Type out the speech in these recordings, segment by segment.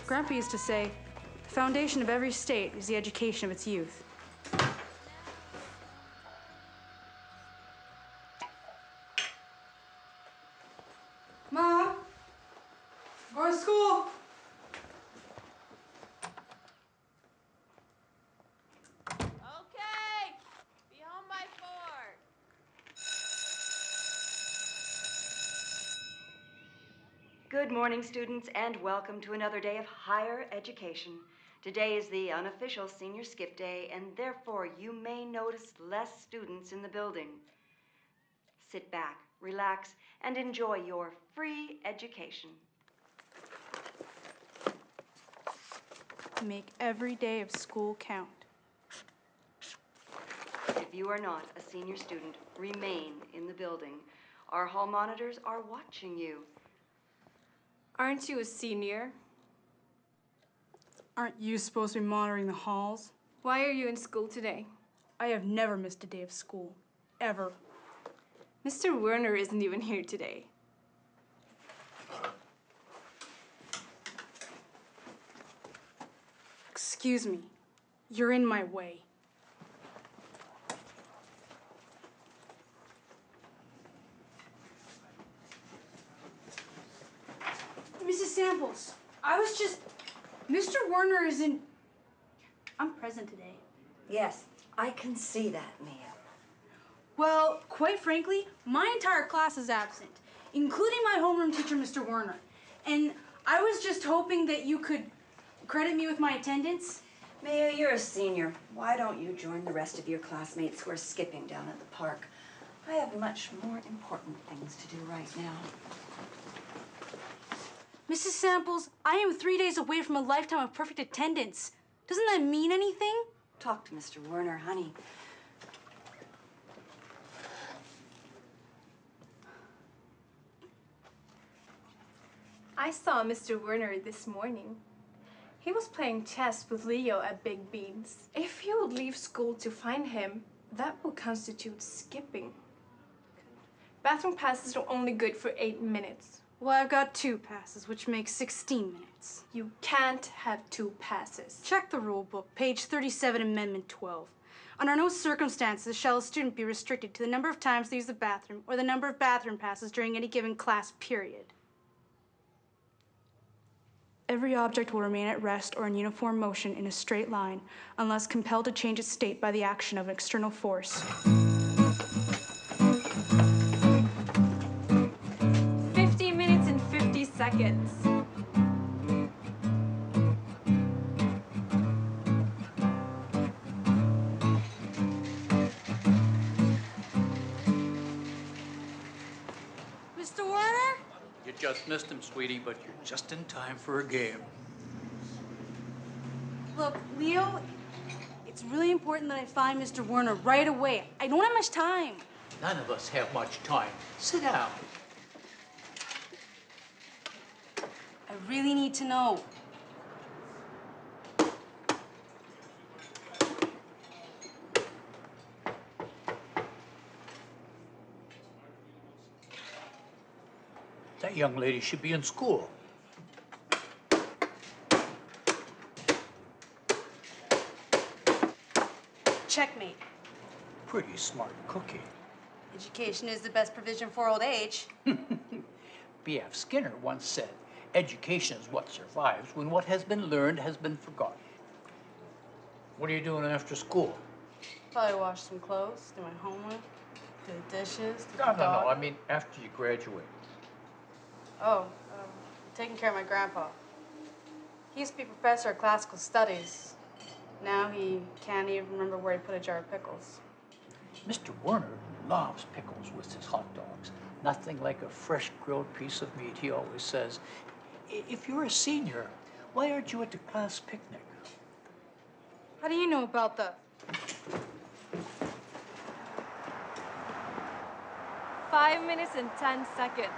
Grandpa used to say, the foundation of every state is the education of its youth. Mom, going to school. Okay, be home by 4. Good morning, students, and welcome to another day of higher education. Today is the unofficial senior skip day, and therefore you may notice less students in the building. Sit back, relax, and enjoy your free education. Make every day of school count. If you are not a senior student, remain in the building. Our hall monitors are watching you. Aren't you a senior? Aren't you supposed to be monitoring the halls? Why are you in school today? I have never missed a day of school, ever. Mr. Werner isn't even here today. Excuse me, you're in my way. Mrs. Samples, Mr. Werner is in... I'm present today. Yes, I can see that, Mia. Well, quite frankly, my entire class is absent, including my homeroom teacher, Mr. Werner. And I was just hoping that you could credit me with my attendance. Mia, you're a senior. Why don't you join the rest of your classmates who are skipping down at the park? I have much more important things to do right now. Mrs. Samples, I am 3 days away from a lifetime of perfect attendance. Doesn't that mean anything? Talk to Mr. Werner, honey. I saw Mr. Werner this morning. He was playing chess with Leo at Big Beans. If you would leave school to find him, that would constitute skipping. Bathroom passes are only good for 8 minutes. Well, I've got 2 passes, which makes 16 minutes. You can't have 2 passes. Check the rule book, page 37, Amendment 12. Under no circumstances shall a student be restricted to the number of times they use the bathroom or the number of bathroom passes during any given class period. Every object will remain at rest or in uniform motion in a straight line unless compelled to change its state by the action of an external force. 50 minutes and 50 seconds. Mr. Werner? You just missed him, sweetie, but you're just in time for a game. Look, Leo, it's really important that I find Mr. Werner right away. I don't have much time. None of us have much time. Sit down. I really need to know. That young lady should be in school. Checkmate. Pretty smart cookie. Education is the best provision for old age. B.F. Skinner once said, education is what survives when what has been learned has been forgotten. What are you doing after school? Probably wash some clothes, do my homework, do the dishes, do No, the dog. I mean after you graduate. Oh, taking care of my grandpa. He used to be professor of classical studies. Now he can't even remember where he put a jar of pickles. Mr. Werner loves pickles with his hot dogs. Nothing like a fresh grilled piece of meat, he always says. If you're a senior, why aren't you at the class picnic? How do you know about the... 5 minutes and 10 seconds.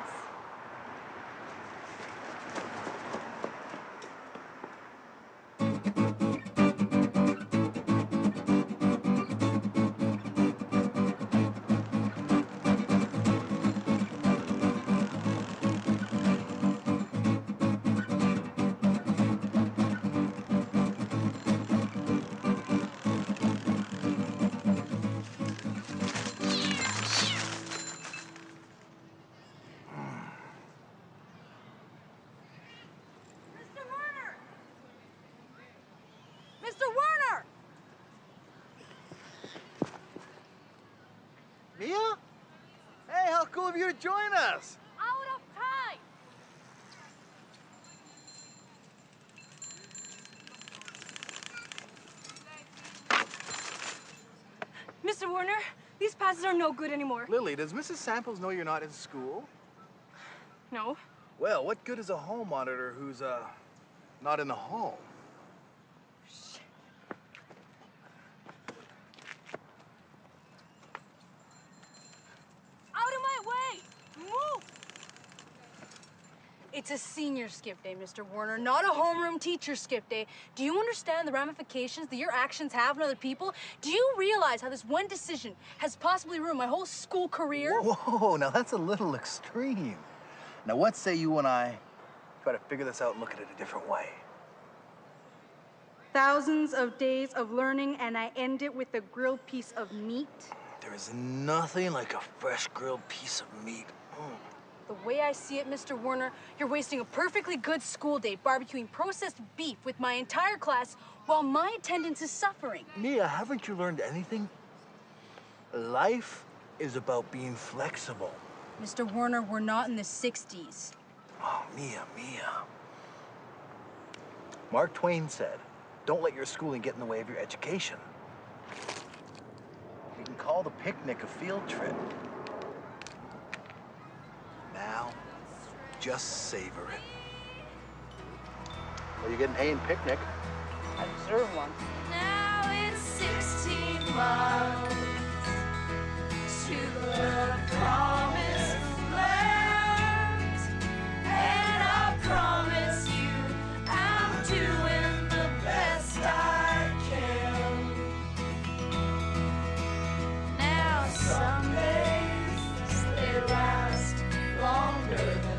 Mr. Werner! Mia? Hey, how cool of you to join us! Out of time! Mr. Werner, these passes are no good anymore. Lily, does Mrs. Samples know you're not in school? No. Well, what good is a hall monitor who's, not in the hall? Out of my way! Move! It's a senior skip day, Mr. Werner, not a homeroom teacher skip day. Do you understand the ramifications that your actions have on other people? Do you realize how this one decision has possibly ruined my whole school career? Whoa, now that's a little extreme. Now what say you and I try to figure this out and look at it a different way? Thousands of days of learning, and I end it with a grilled piece of meat. There is nothing like a fresh grilled piece of meat. The way I see it, Mr. Werner, you're wasting a perfectly good school day barbecuing processed beef with my entire class while my attendance is suffering. Mia, haven't you learned anything? Life is about being flexible. Mr. Werner, we're not in the 60s. Oh, Mia. Mark Twain said, don't let your schooling get in the way of your education. You can call the picnic a field trip. Now, just savor it. Well, you get an A in picnic. I deserve one. Now it's 16 miles to the promised land, and I promise you I'm doing the best I can. Now some days they last longer than